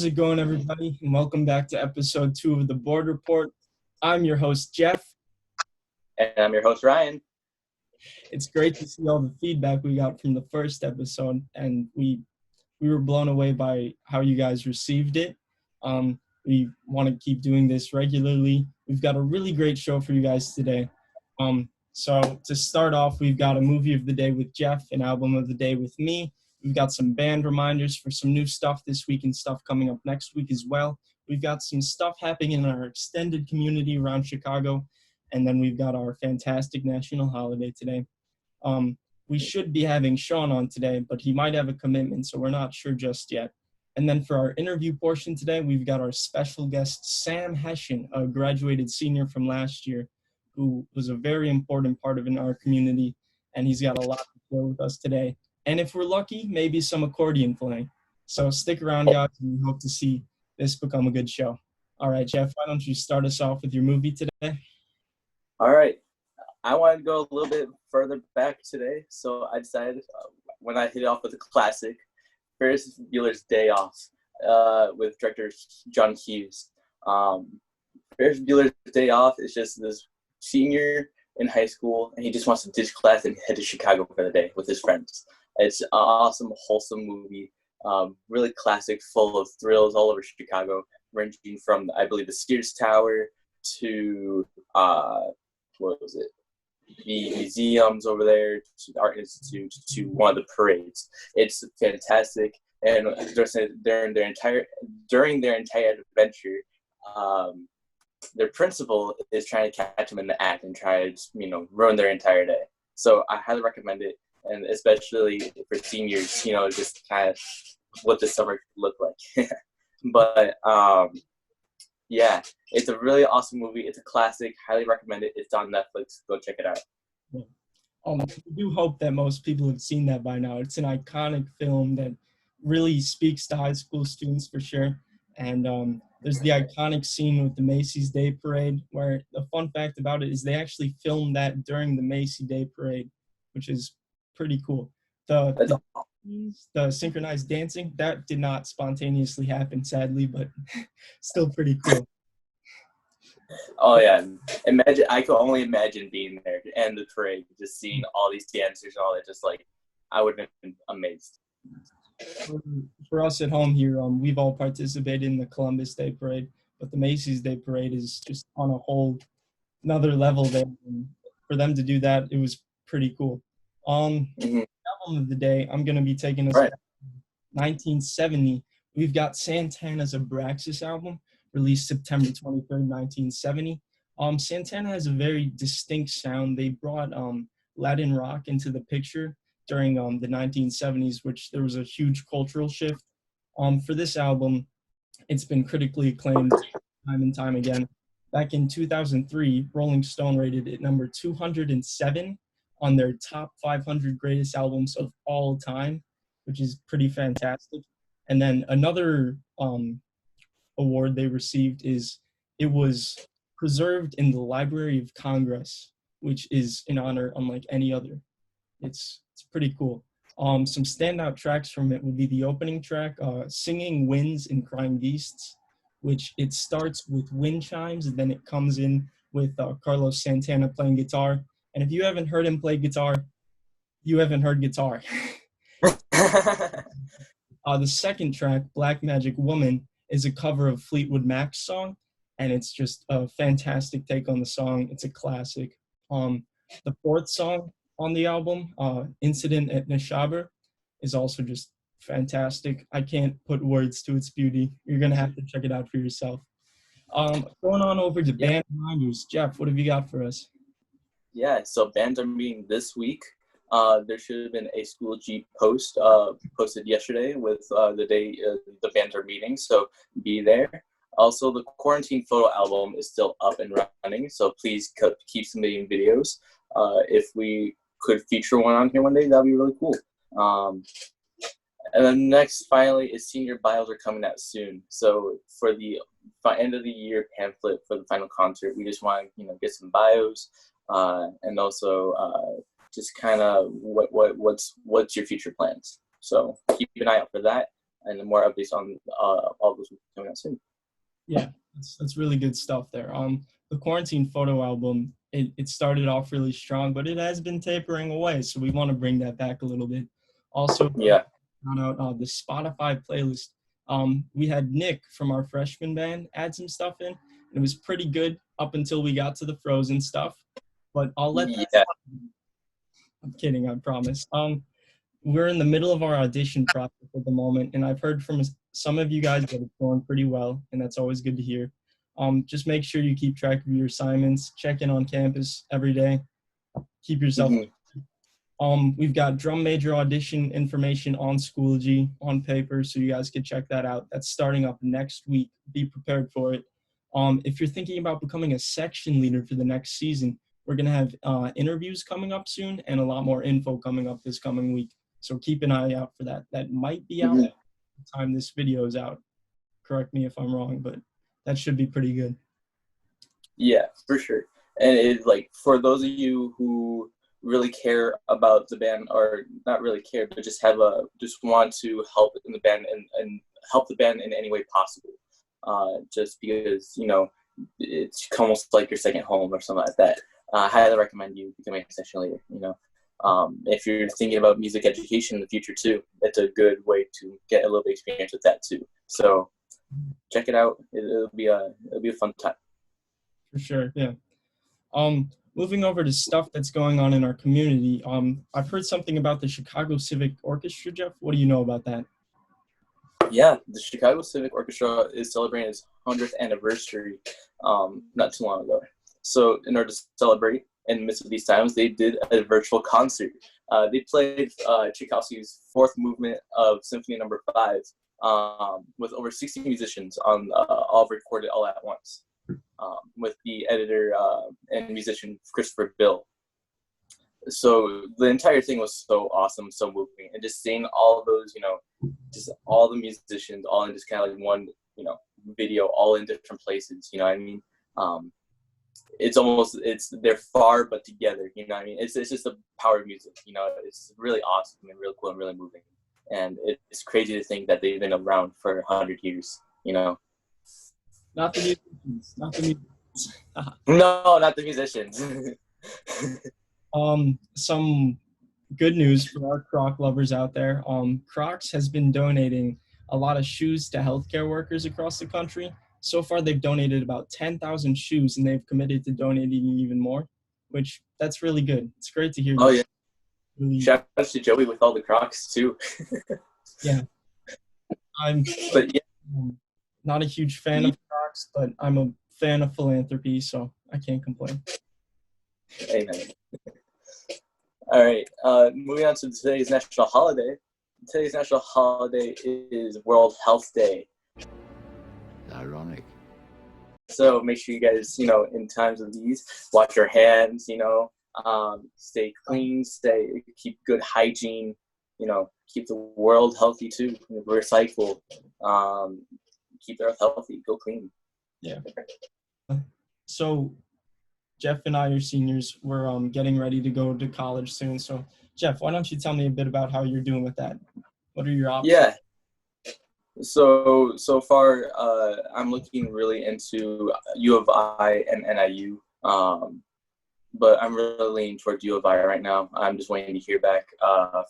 How's it going, everybody? And welcome back to episode 2 of the Board Report. I'm your host, Jeff. And I'm your host, Ryan. It's great to see all the feedback we got from the first episode, and we were blown away by how you guys received it. We want to keep doing this regularly. We've got a really great show for you guys today. So to start off, we've got a movie of the day with Jeff, an album of the day with me. We've got some band reminders for some new stuff this week and stuff coming up next week as well. We've got some stuff happening in our extended community around Chicago. And then we've got our fantastic national holiday today. We should be having Sean on today, but he might have a commitment, so we're not sure just yet. And then for our interview portion today, we've got our special guest, Sam Hessian, a graduated senior from last year, who was a very important part of our community, and he's got a lot to share with us today. And if we're lucky, maybe some accordion playing. So stick around, guys, and we hope to see this become a good show. All right, Jeff, why don't you start us off with your movie today? All right. I wanted to go a little bit further back today, so I decided when I hit off with a classic, Ferris Bueller's Day Off, with director John Hughes. Ferris Bueller's Day Off is just this senior in high school, and he just wants to ditch class and head to Chicago for the day with his friends. It's an awesome, wholesome movie, really classic, full of thrills all over Chicago, ranging from, I believe, the Sears Tower to, what was it? The museums over there, to the Art Institute, to one of the parades. It's fantastic, and during their entire adventure, their principal is trying to catch them in the act and try to, ruin their entire day. So I highly recommend it, and especially for seniors, just kind of what the summer could look like. But yeah, it's a really awesome movie. It's a classic. Highly recommend it. It's on Netflix. Go check it out. We do hope that most people have seen that by now. It's an iconic film that really speaks to high school students for sure. And there's the iconic scene with the Macy's Day Parade, where the fun fact about it is they actually filmed that during the Macy's Day Parade, which is pretty cool. The synchronized dancing, that did not spontaneously happen, sadly, but still pretty cool. Oh yeah, I could only imagine being there and the parade, just seeing all these dancers and all that. Just like, I would have been amazed. For us at home here, we've all participated in the Columbus Day Parade, but the Macy's Day Parade is just on a whole another level there. And for them to do that, it was pretty cool. Album of the day, I'm going to be taking us back to 1970. We've got Santana's Abraxas album, released September 23rd, 1970. Santana has a very distinct sound. They brought Latin rock into the picture during the 1970s, which there was a huge cultural shift. For this album, it's been critically acclaimed time and time again. Back in 2003, Rolling Stone rated it number 207 on their top 500 greatest albums of all time, which is pretty fantastic. And then another award they received is it was preserved in the Library of Congress, which is an honor unlike any other. It's pretty cool. Some standout tracks from it would be the opening track, Singing Winds and Crying Beasts, which it starts with wind chimes, and then it comes in with Carlos Santana playing guitar. And if you haven't heard him play guitar, you haven't heard guitar. The second track, Black Magic Woman, is a cover of Fleetwood Mac's song, and it's just a fantastic take on the song. It's a classic. The fourth song on the album, Incident at Neshaber, is also just fantastic. I can't put words to its beauty. You're going to have to check it out for yourself. Going on over to band reminders. Jeff, what have you got for us? Yeah, so bands are meeting this week. There should have been a School G post posted yesterday with the day the bands are meeting, so be there. Also, the Quarantine Photo album is still up and running, so please keep submitting videos. If we could feature one on here one day, that'd be really cool. And then next, finally, is senior bios are coming out soon. So for the end of the year pamphlet for the final concert, we just want to get some bios, and also just kind of what's your future plans. So keep an eye out for that. and more updates on all those coming out soon. Yeah, that's really good stuff there. The quarantine photo album, it started off really strong, but it has been tapering away, so we want to bring that back a little bit. Also, Yeah. shout out the Spotify playlist. We had Nick from our freshman band add some stuff in, and it was pretty good up until we got to the Frozen stuff. But I'll let that. Yeah. I'm kidding, I promise. We're in the middle of our audition process at the moment, and I've heard from some of you guys that it's going pretty well, and that's always good to hear. Just make sure you keep track of your assignments, check in on campus every day, keep yourself. We've got drum major audition information on Schoology on paper, so you guys can check that out. That's starting up next week. Be prepared for it. If you're thinking about becoming a section leader for the next season, we're going to have interviews coming up soon and a lot more info coming up this coming week. So keep an eye out for that. That might be out by the time this video is out. Correct me if I'm wrong, but that should be pretty good. Yeah, for sure. And it, like, for those of you who really care about the band, or not really care, but just want to help in the band and help the band in any way possible, just because, you know, it's almost like your second home or something like that. I highly recommend you becoming a section leader. You know, if you're thinking about music education in the future too, it's a good way to get a little bit of experience with that too. So check it out. It'll be a fun time. For sure, yeah. Moving over to stuff that's going on in our community. I've heard something about the Chicago Civic Orchestra, Jeff. What do you know about that? Yeah, the Chicago Civic Orchestra is celebrating its 100th anniversary not too long ago. So in order to celebrate in the midst of these times, they did a virtual concert. They played Tchaikovsky's fourth movement of Symphony No. 5 with over 60 musicians on all recorded all at once, with the editor and musician Christopher Bill. So the entire thing was so awesome, so moving, and just seeing all those, you know, just all the musicians all in just kind of like one, you know, video, all in different places. You know what I mean? They're far but together. You know what I mean? It's just the power of music. You know, it's really awesome and really cool and really moving. And it's crazy to think that they've been around for 100 years. You know. Not the musicians. Not the musicians. No, not the musicians. Some good news for our Croc lovers out there. Crocs has been donating a lot of shoes to healthcare workers across the country. So far, they've donated about 10,000 shoes, and they've committed to donating even more, which that's really good. It's great to hear. Oh, yeah. Really... Shout out to Joey with all the Crocs, too. Yeah. I'm not a huge fan of Crocs, but I'm a fan of philanthropy, so I can't complain. Amen. All right. Moving on to today's national holiday. Today's national holiday is World Health Day. Ironic. So make sure you guys, you know, in times of these, wash your hands, you know, stay clean, keep good hygiene, you know, keep the world healthy too, recycle, keep the earth healthy, go clean. Yeah. So Jeff and I are seniors. We're getting ready to go to college soon. So Jeff, why don't you tell me a bit about how you're doing with that? What are your options? Yeah. So far, I'm looking really into U of I and NIU, but I'm really leaning towards U of I right now. I'm just waiting to hear back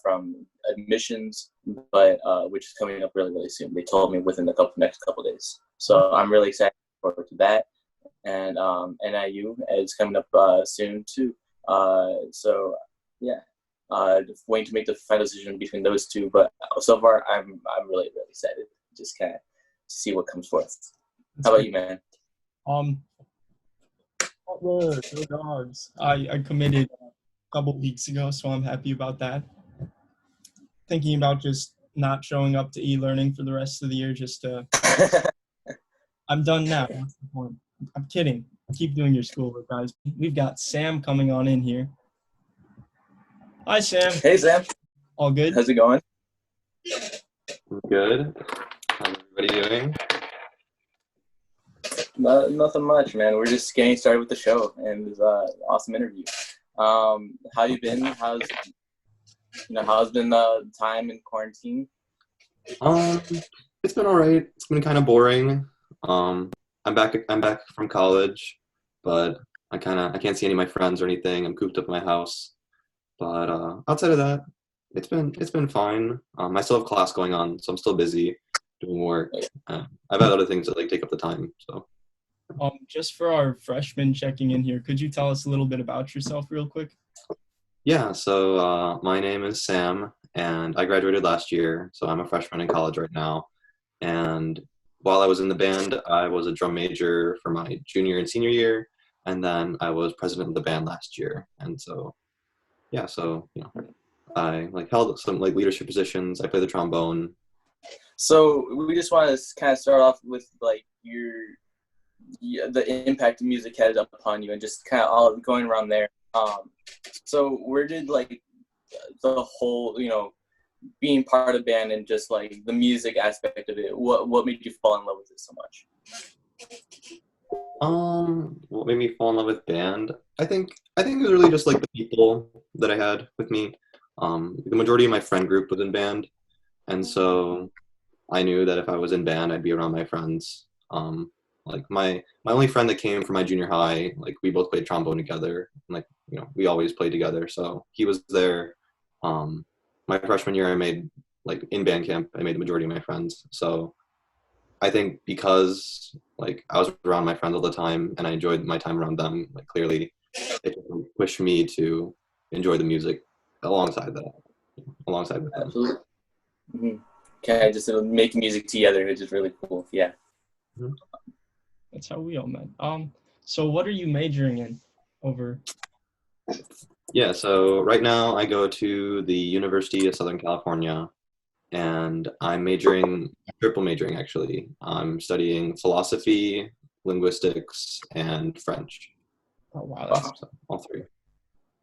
from admissions, but which is coming up really, really soon. They told me within the next couple days. So I'm really excited forward to that. And NIU is coming up soon too. So yeah. Just waiting to make the final decision between those two, but so far I'm really, really excited. Just kind of see what comes forth. How about you, man? Go Dogs. I committed a couple weeks ago, so I'm happy about that. Thinking about just not showing up to e-learning for the rest of the year. Just I'm done now. That's the point. I'm kidding. Keep doing your schoolwork, guys. We've got Sam coming on in here. Hi, Sam. Hey, Sam. All good? How's it going? Good. How's everybody doing? Nothing much, man. We're just getting started with the show, and it was an awesome interview. How you been? How's been the time in quarantine? Um, it's been all right. It's been kind of boring. Um, I'm back from college, but I can't see any of my friends or anything. I'm cooped up in my house. But outside of that, it's been fine. I still have class going on, so I'm still busy doing work. I've had other things that like take up the time. So Just for our freshmen checking in here, could you tell us a little bit about yourself real quick? yeah, so my name is Sam, and I graduated last year. So I'm a freshman in college right now. And while I was in the band, I was a drum major for my junior and senior year, and then I was president of the band last year. And so yeah, so I like held some like leadership positions. I play the trombone. So we just want to kind of start off with like the impact music had upon you, and just kind of all going around there. So where did like the whole, being part of band and just like the music aspect of it, what made you fall in love with it so much? What made me fall in love with band? I think it was really just like the people that I had with me. The majority of my friend group was in band, and so I knew that if I was in band, I'd be around my friends. Like my only friend that came from my junior high, like we both played trombone together. And, like we always played together. So he was there. Um, my freshman year, I made like in band camp, I made the majority of my friends. So I think because like I was around my friends all the time and I enjoyed my time around them, like clearly it pushed me to enjoy the music alongside that, alongside with them. Absolutely. Mm-hmm. Okay, just making music together, which is really cool. Yeah. Mhm. That's how we all met. So what are you majoring in over? Yeah, so right now I go to the University of Southern California and I'm triple majoring actually. I'm studying philosophy, linguistics, and French. Oh wow, that's Wow. So all three.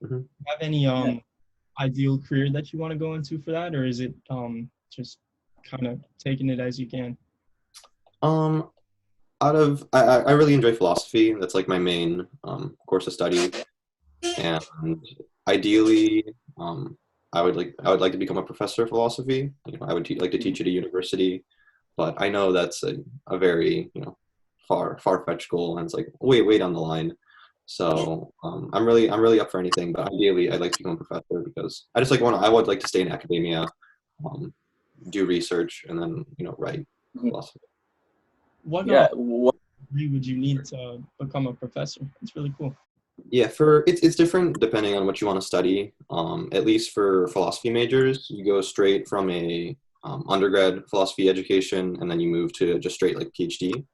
Mhm. have any ideal career that you want to go into for that, or is it just kind of taking it as you can? Um, I really enjoy philosophy. That's like my main course of study, and ideally, um, I would like to become a professor of philosophy. I would like to teach at a university, but I know that's a very far-fetched goal, and it's like way down the line. So I'm really up for anything, but ideally I'd like to become a professor because I would like to stay in academia, um, do research, and then write Mhm. philosophy. What Yeah. degree would you need to become a professor? It's really cool. Yeah, for it's different depending on what you want to study. At least for philosophy majors, you go straight from a undergrad philosophy education, and then you move to just straight like PhD.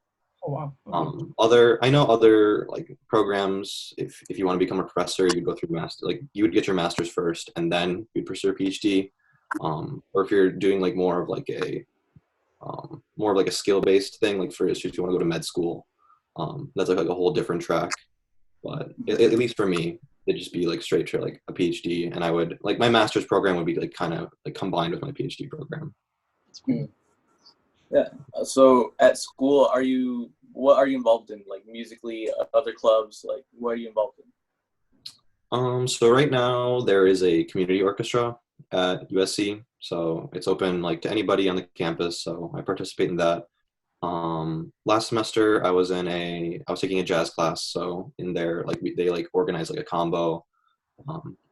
Oh wow. Okay. I know other like programs. If you want to become a professor, you go through master. Like you would get your master's first, and then you'd pursue a PhD. Or if you're doing like more of like a skill based thing, like for instance, if you want to go to med school, that's like a whole different track. But at least for me, it'd just be like straight to like a PhD, and I would like my master's program would be like kind of like combined with my PhD program. It's cool. Yeah. So at school, what are you involved in? Like musically, other clubs? Like what are you involved in? So right now there is a community orchestra at USC, so it's open like to anybody on the campus. So I participate in that. Last semester I was taking a jazz class, so in there like they like organize like a combo.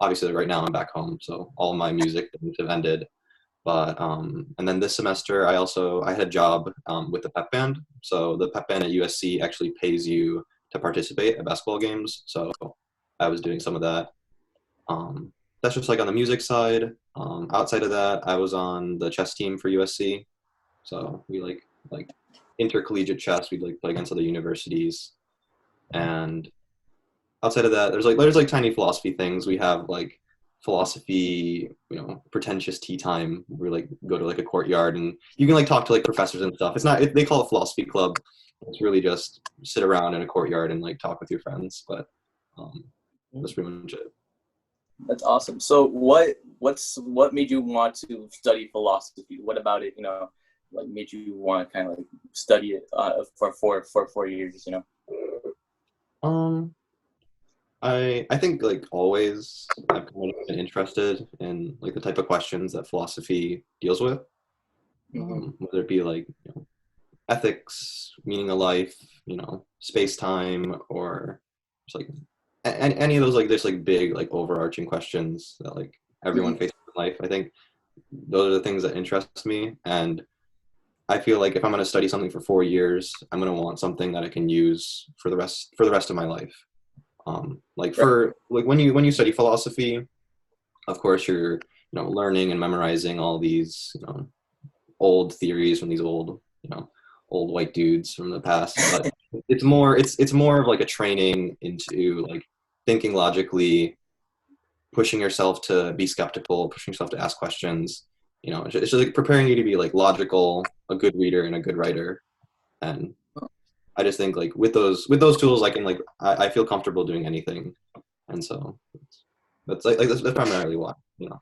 Obviously right now I'm back home, so all of my music things have ended. But and then this semester I had a job with the pep band. So the pep band at USC actually pays you to participate at basketball games. So I was doing some of that. Um, that's just like on the music side. Outside of that, I was on the chess team for USC. So we like intercollegiate chess. We'd like play against other universities. And outside of that, there's like tiny philosophy things. We have like philosophy, pretentious tea time. We like go to like a courtyard and you can like talk to like professors and stuff. It's not they call it philosophy club. It's really just sit around in a courtyard and like talk with your friends. But that's pretty much it. That's awesome. So what made you want to study philosophy? What about it, like made you want to kind of like study it for 4 years? Um, I think like always I've kind of been interested in like the type of questions that philosophy deals with. whether it be like ethics, meaning of life, space time, or just like any of those like there's like big like overarching questions that like everyone faces in life. I think those are the things that interest me, and I feel like if I'm going to study something for 4 years, I'm going to want something that I can use for the rest of my life. When you study philosophy, of course you're learning and memorizing all these old theories from these old white dudes from the past, but it's more of like a training into like thinking logically, pushing yourself to be skeptical, pushing yourself to ask questions. It's just like preparing you to be like logical, a good reader and a good writer. And I just think like with those tools, I can I feel comfortable doing anything. And so that's primarily why,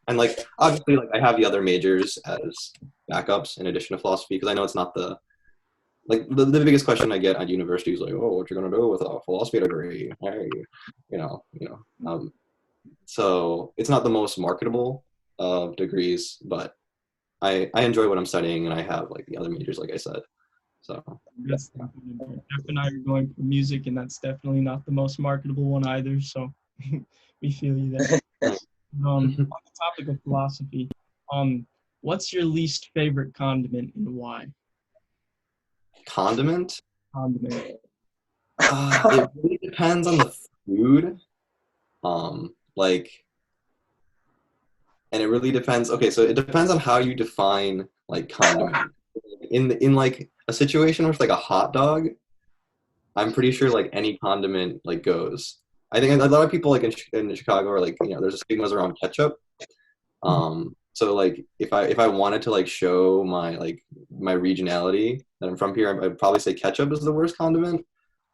and like obviously like I have the other majors as backups in addition to philosophy, because I know it's not the biggest question I get at university is like, oh, what you're gonna do with a philosophy degree? Hey, so it's not the most marketable of degrees, but I enjoy what I'm studying, and I have like the other majors, like I said. So That's definitely, Jeff and I are going for music, and that's definitely not the most marketable one either. So we feel you there. On the topic of philosophy, what's your least favorite condiment and why? Condiment? Condiment. It really depends on the food. And it really depends. Okay, so it depends on how you define like condiment. In like a situation where it's like a hot dog, I'm pretty sure like any condiment like goes. I think a lot of people like in Chicago are like, there's stigmas around ketchup. So like if I wanted to like show my regionality that I'm from here, I'd probably say ketchup is the worst condiment.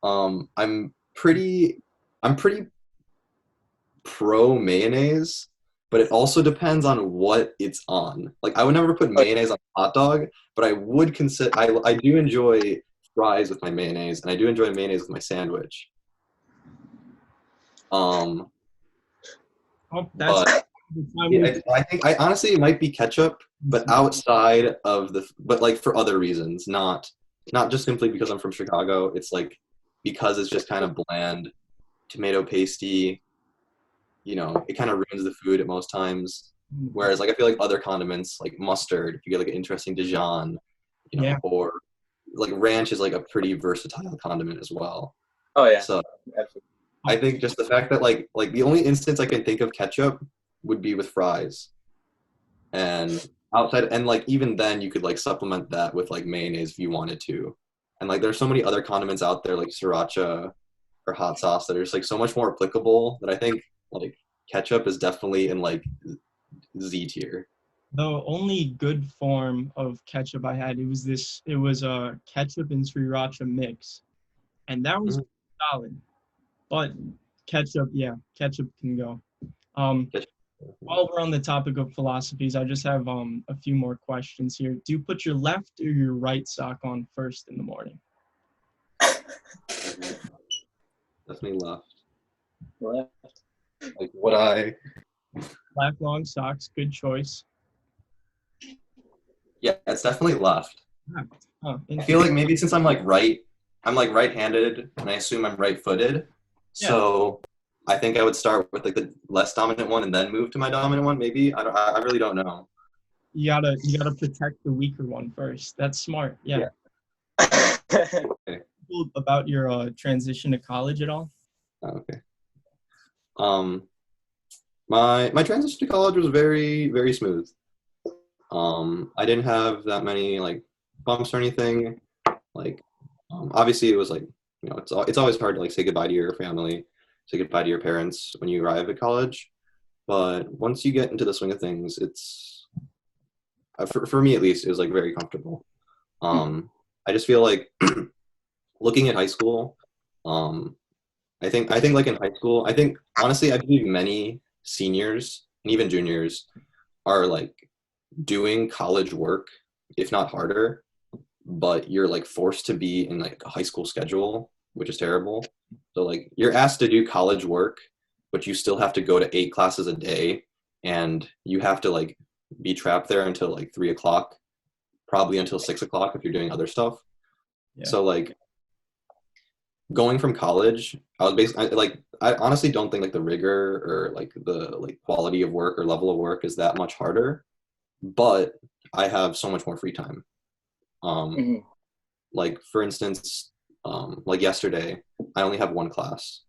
I'm pretty pro mayonnaise, but it also depends on what it's on. Like I would never put mayonnaise on a hot dog, but I would consider I do enjoy fries with my mayonnaise, and I do enjoy mayonnaise with my sandwich. Oh, But yeah, I think I honestly it might be ketchup, but outside of but like for other reasons, not just simply because I'm from Chicago. It's like because it's just kind of bland, tomato pasty. It kind of ruins the food at most times. Whereas like I feel like other condiments like mustard, if you get like an interesting Dijon, or like ranch is like a pretty versatile condiment as well. Oh yeah. So absolutely. I think just the fact that like the only instance I can think of ketchup would be with fries, and outside, and like even then you could like supplement that with like mayonnaise if you wanted to, and like there's so many other condiments out there like sriracha or hot sauce that are just like so much more applicable that I think like ketchup is definitely in like Z tier. The only good form of ketchup I had, it was a ketchup and sriracha mix, and that was solid. But ketchup can go. While we're on the topic of philosophies, I just have a few more questions here. Do you put your left or your right sock on first in the morning? Definitely left. Left. Like what I Black long socks, good choice. Yeah, it's definitely left. Oh, I feel like maybe since I'm like right-handed, and I assume I'm right-footed. Yeah. So I think I would start with like the less dominant one and then move to my dominant one. Maybe I really don't know. You gotta protect the weaker one first. That's smart. Yeah. Okay. About your transition to college at all? Okay. My transition to college was very, very smooth. I didn't have that many like bumps or anything. Like, obviously it was like, it's always hard to like say goodbye to your family, say goodbye to your parents when you arrive at college. But once you get into the swing of things, it's, for me at least, it was like very comfortable. I just feel like looking at high school, I think like in high school, I think honestly, I believe many seniors and even juniors are like doing college work, if not harder, but you're like forced to be in like a high school schedule, which is terrible. So like you're asked to do college work, but you still have to go to 8 classes a day, and you have to like be trapped there until like 3 o'clock. probably until 6 o'clock if you're doing other stuff. Yeah. So like going from college, I was basically like, I honestly don't think like the rigor or like the like quality of work or level of work is that much harder, but I have so much more free time. Mhm. Like for instance, like yesterday, I only have one class.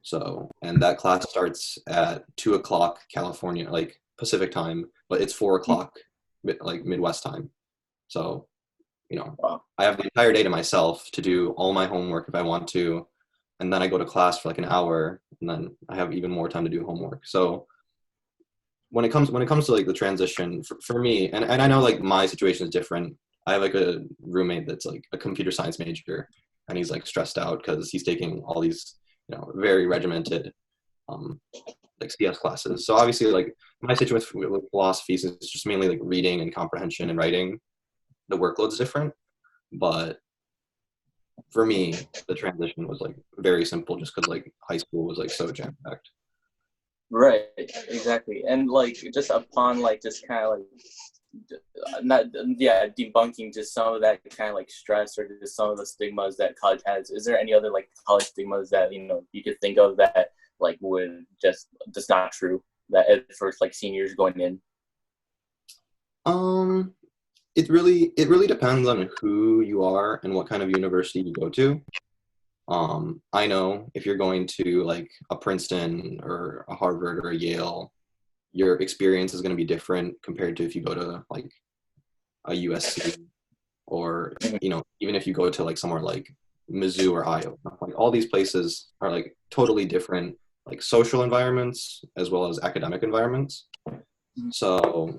So, and that class starts at 2 o'clock California, like Pacific time, but it's 4 o'clock, like Midwest time. So, you know, Wow. I have the entire day to myself to do all my homework if I want to, and then I go to class for like an hour, and then I have even more time to do homework. So when it comes to like the transition for me, and I know like my situation is different. I have like a roommate that's like a computer science major, and he's like stressed out because he's taking all these, you know, very regimented like CS classes. So obviously like my situation with philosophy is just mainly like reading and comprehension and writing. The workload's different, but for me the transition was like very simple just because like high school was like so jam-packed. Right, exactly. And like just upon like just kind of like not debunking just some of that kind of like stress or just some of the stigmas that college has, is there any other like college stigmas that you could think of that like would just not true that at first like seniors going in? It really depends on who you are and what kind of university you go to. I know if you're going to like a Princeton or a Harvard or a Yale, your experience is going to be different compared to if you go to like a USC or, you know, even if you go to like somewhere like Mizzou or Iowa. Like all these places are like totally different, like social environments as well as academic environments. So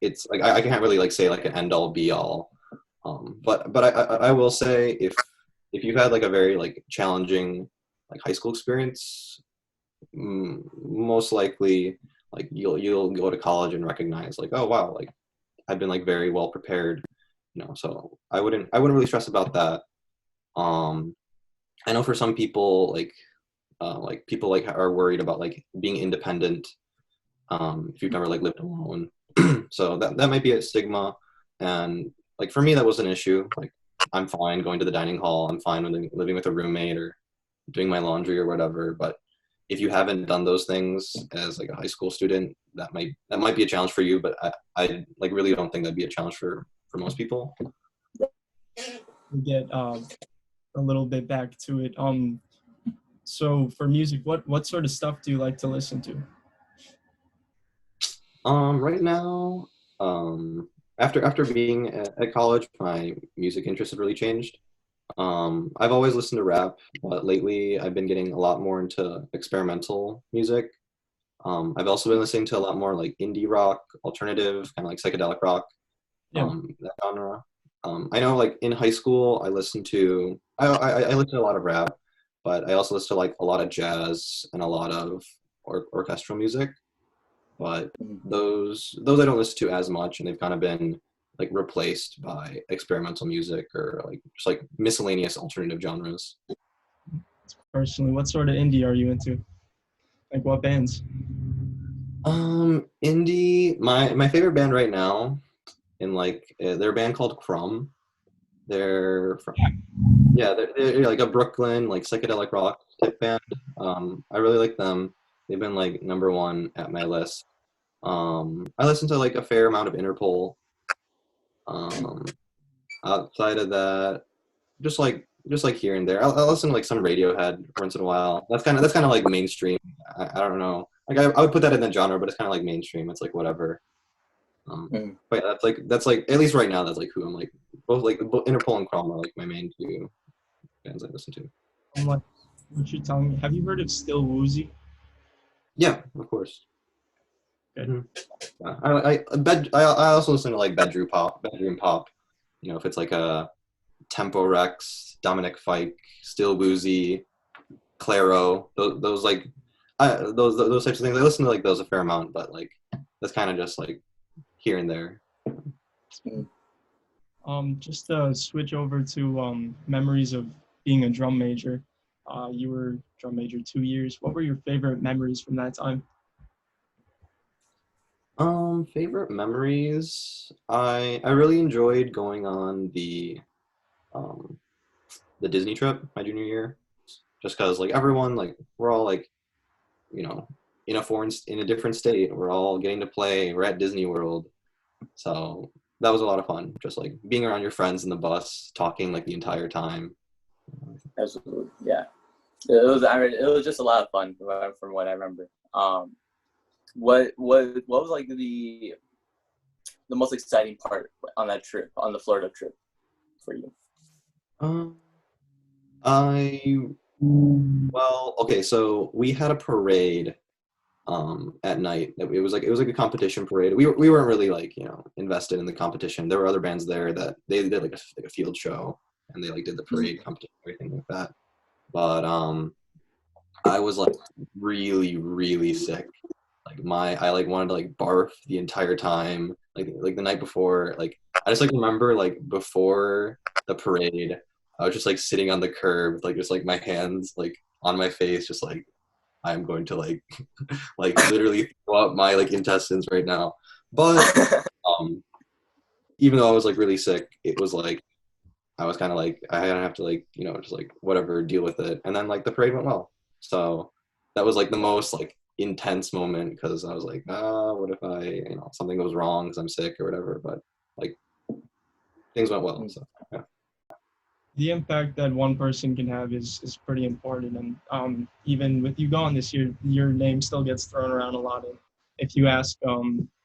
it's like I can't really like say like an end all be all. But I will say if you've had like a very like challenging like high school experience, most likely like you'll go to college and recognize like, oh wow, like I've been like very well prepared, you know. So I wouldn't really stress about that. I know for some people like people like are worried about like being independent if you've never like lived alone. So that might be a stigma, and like for me that was an issue. Like I'm fine going to the dining hall, I'm fine living with a roommate or doing my laundry or whatever, but if you haven't done those things as like a high school student, that might be a challenge for you, but I like really don't think that'd be a challenge for most people. We get a little bit back to it. So for music, what sort of stuff do you like to listen to? Right now, after being at college, my music interest has really changed. I've always listened to rap, but lately I've been getting a lot more into experimental music. I've also been listening to a lot more like indie rock, alternative, kind of like psychedelic rock, Yeah. that genre. I know like in high school I listened to I listened to a lot of rap, but I also listened to like a lot of jazz and a lot of orchestral music. But those I don't listen to as much, and they've kind of been like replaced by experimental music or like just like miscellaneous alternative genres. Personally, what sort of indie are you into? Like what bands? Indie. My favorite band right now, in like they're a band called Crumb. They're from they're like a Brooklyn like psychedelic rock type band. I really like them. They've been like number one at my list. I listen to like a fair amount of Interpol. Outside of that, just like here and there, I'll listen to like some Radiohead once in a while. That's kind of like mainstream. I don't know. Like I would put that in the genre, but it's kind of like mainstream. It's like whatever. But yeah, that's like at least right now that's like who I'm like both Interpol and Chrome are like my main two bands I listen to. I'm like, what you're telling me? Have you heard of Still Woozy? Yeah, of course. Good. Mm-hmm. I also listen to like bedroom pop. You know, if it's like a Tempo Rex, Dominic Fike, Still Woozy, Claro, those like those types of things. I listen to like those a fair amount, but like that's kind of just like here and there. Just to switch over to memories of being a drum major. You were drum major 2 years. What were your favorite memories from that time? Favorite memories. I really enjoyed going on um the Disney trip my junior year, just because like everyone like we're all like you know in a different state. We're all getting to play. We're at Disney World, so that was a lot of fun. Just like being around your friends in the bus, talking like the entire time. Absolutely, yeah. It was just a lot of fun from what I remember. What was like the most exciting part on that trip, on the Florida trip, for you? Um, I well, okay, so we had a parade at night. It was like a competition parade. We weren't really like invested in the competition. There were other bands there that they did like a field show and they like did the parade competition, everything like that. But I was like really really sick. Like I like wanted to like barf the entire time. Like the night before, like I just like remember like before the parade, I was just like sitting on the curb, like just like my hands like on my face, just like I'm going to like like literally throw up my like intestines right now. But um even though I was like really sick, it was like I was kind of like I didn't have to like just like whatever deal with it. And then like the parade went well. So that was like the most like intense moment because I was like, what if I something goes wrong because I'm sick or whatever. But like things went well. So yeah. The impact that one person can have is pretty important. And even with you gone this year, your name still gets thrown around a lot. And if you ask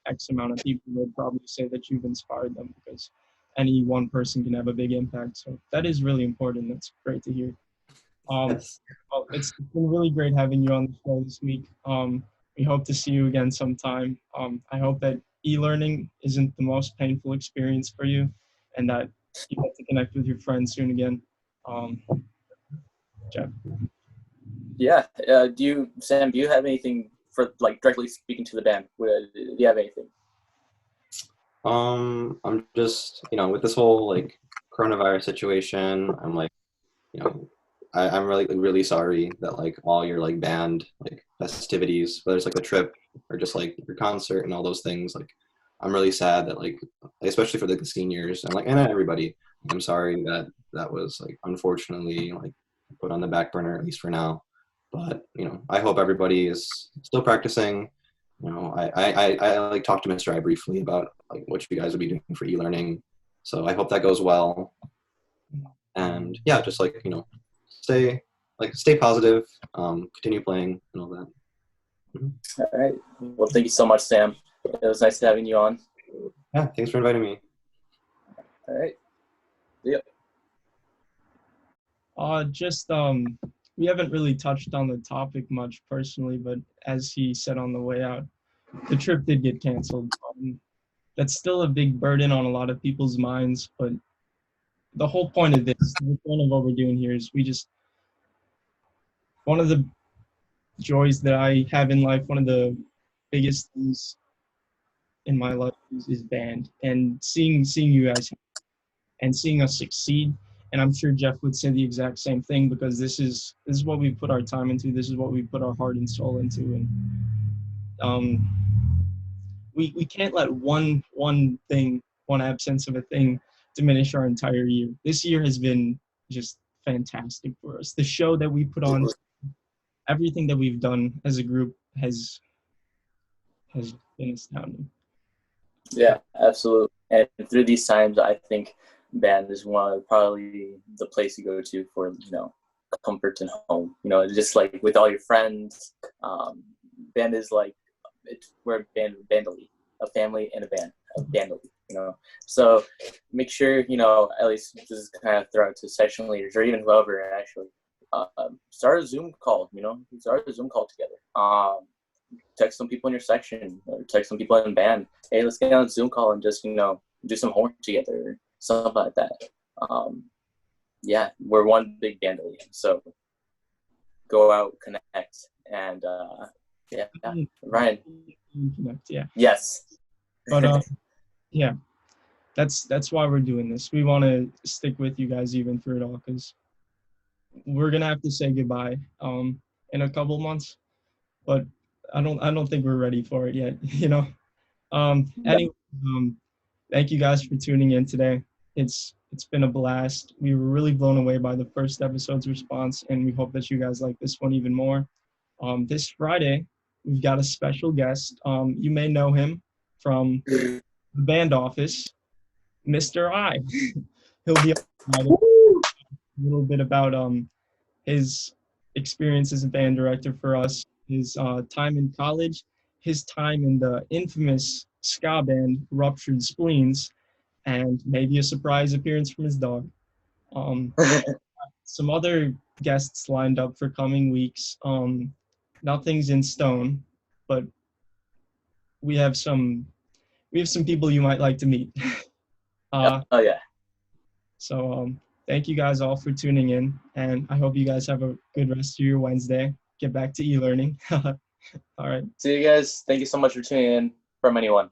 X amount of people, they'd probably say that you've inspired them because any one person can have a big impact. So that is really important. That's great to hear. Yes. Well, it's been really great having you on the show this week. We hope to see you again sometime. I hope that e-learning isn't the most painful experience for you and that you get to connect with your friends soon again. Jeff. Yeah. Sam, do you have anything for like directly speaking to the band? Do you have anything? I'm just with this whole like coronavirus situation, I'm like I'm really really sorry that like all your like band like festivities, whether it's like the trip or just like your concert and all those things, like I'm really sad that like especially for like the seniors and like and not everybody. I'm sorry that that was like unfortunately like put on the back burner at least for now. But I hope everybody is still practicing. I like talked to Mr. I briefly about like what you guys will be doing for e-learning. So I hope that goes well. And yeah, just like stay positive, continue playing and all that. Mm-hmm. All right. Well, thank you so much, Sam. It was nice having you on. Yeah, thanks for inviting me. All right. Yep. We haven't really touched on the topic much personally, but as he said on the way out, the trip did get canceled. That's still a big burden on a lot of people's minds, but the whole point of this, the point of what we're doing here is one of the joys that I have in life, one of the biggest things in my life is band, and seeing you guys and seeing us succeed. And I'm sure Jeff would say the exact same thing because this is what we put our time into. This is what we put our heart and soul into. And we can't let one thing, one absence of a thing, diminish our entire year. This year has been just fantastic for us. The show that we put on, everything that we've done as a group has been astounding. Yeah, absolutely. And through these times, I think band is probably the place you go to for comfort and home. Just like with all your friends. Band is like we're a bandily, a family and a band, a bandily. So make sure at least this is kind of throw out to section leaders or even whoever actually start a Zoom call. Start a Zoom call together. Text some people in your section or text some people in band. Hey, let's get on a Zoom call and just do some homework together or something like that. Yeah, we're one big bandily, so go out, connect, and yeah, Ryan. Connect, yeah. Yes. But yeah, that's why we're doing this. We want to stick with you guys even through it all because we're gonna have to say goodbye in a couple months, but I don't think we're ready for it yet. Anyway, thank you guys for tuning in today. It's been a blast. We were really blown away by the first episode's response, and we hope that you guys like this one even more. This Friday, we've got a special guest. You may know him from the band office, Mr. I. He'll be a little bit about his experience as a band director for us, his time in college, his time in the infamous ska band Ruptured Spleens, and maybe a surprise appearance from his dog. Some other guests lined up for coming weeks. Nothing's in stone, but we have some people you might like to meet. Oh yeah. So thank you guys all for tuning in, and I hope you guys have a good rest of your Wednesday. Get back to e-learning. All right. See you guys. Thank you so much for tuning in from anyone.